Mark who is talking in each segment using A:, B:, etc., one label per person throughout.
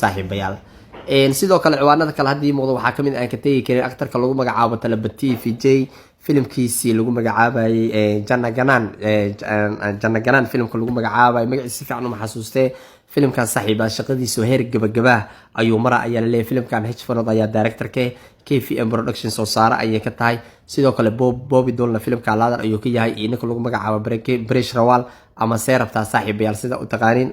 A: saaxiibayaal sidoo kale ciwaanada kale hadii muuqdo waxa kamid aan ka tagi karin aktarka lagu magacaabo Talabati VJ filimkiisii lagu magacaabayay Janna Ganan filimka lagu magacaabayay magaciisa fiican uma xasuustay filimkan saaxiiba shaqadiisu heer gabagaba ayuu mara ayaa la leeyahay filimkan H4 ayaa directorka KFM Production soo saara ayay ka tahay sidoo kale Bobby Dolna filimka laadar ayuu ka yahay inaka lagu magacaabo Bresh Rawal ama seerabta saaxiibayaal sida u taqaaniin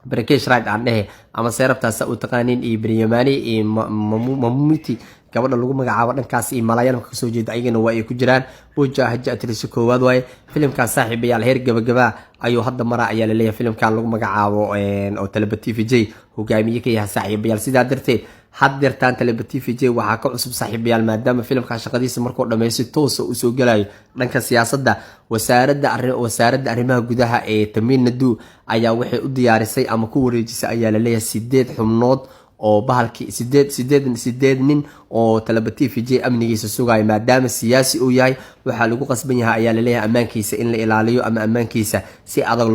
A: Brekesh Right aan dhahe ama seerabtaas u taqaaniin iyo Biryamani iyo Mamuti gabadha lagu magacaabo dhankaas iyo Malayalam ka soo jeeda ayagana waa ay ku jiraan Buja Haja Atrice koowaad way filimkan saaxiibayaal heer gabagaba ayuu hadda mara ayaa la leeyahay filimkan lagu magacaabo oo Talabati VJ hogaamiye ka yahay saaxiibayaal sidaa darteed haddeertaan Talabati VJ waxa ka cusub saaxiibayaal maadaama filimka shaqadiisa markuu dhameeyo toos u soo galayo dhanka siyaasadda wasaaradda arrimaha gudaha ee Taminadu ayaa waxay u diyaarisay ama ku wareejisay ayaa la leeyahay 8 xubnood oo bahalkii 8 nin oo Talabati VJ amnigiisa sugay maadaama siyaasi uu yahay waxa lagu qasban yahay ayaa la leeyahay amaankiisa in la ilaaliyo ama amaankiisa si adag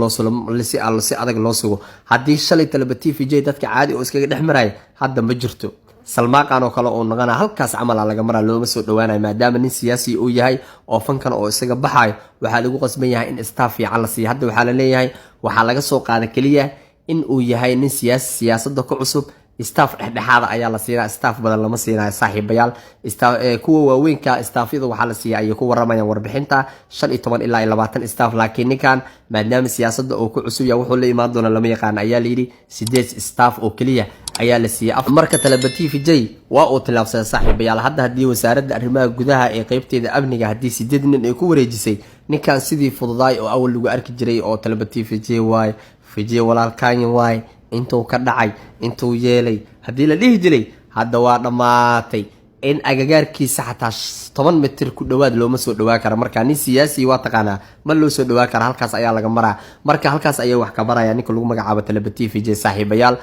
A: loo sugo hadii shalay Talabati VJ dadka caadi oo iskaga dhexmaray hadda ma jirto Salmaaqan oo kale oo naqana halkaas camal laga maraa looma soo dhawaanayo maadaama nin siyaasi uu yahay oo fankan oo isaga baxay waxa lagu qasban yahay in staff fiican la siiyo hadda waxa la leeyahay waxa laga soo qaadan kaliya in uu yahay nin siyaasadda ku cusub staff dhexdhexaad ayaa la siiyaa staff badan lama siinayo saaxiibayaal kuwa waaweynka staffyada waxa la siiyaa ay ku waramayaan warbixinta 15 ilaa 20 staff laakiin ninkan maadaama siyaasadda uu ku cusub yahay wuxuu la imaan doona lama yaqaan ayaa la yiri 8 staff oo kaliya ayaa la siiyay marka Talabati VJ waa uu tilaabsaday saaxiibayaal hadda hadii wasaaradda arrimaha gudaha ee qaybteeda amniga hadii 8 nin ay ku wareejisay ninkan sidii fududaay oo awal lagu arki jiray oo Talabati VJ walaalkaan waay intuu ka dhacay intuu yeelay hadii la dhihi jiray hadda waa dhamaatay in agagaarkiisa xataa 10 mitir ku dhawaad looma soo dhawaa kara marka nin siyaasi waa taqaana ma loo soo dhawaa kara halkaas ayaa laga maraa marka halkaas ayay wax ka baraya ninka lagu magacaabo Talabati VJ saaxiibayaal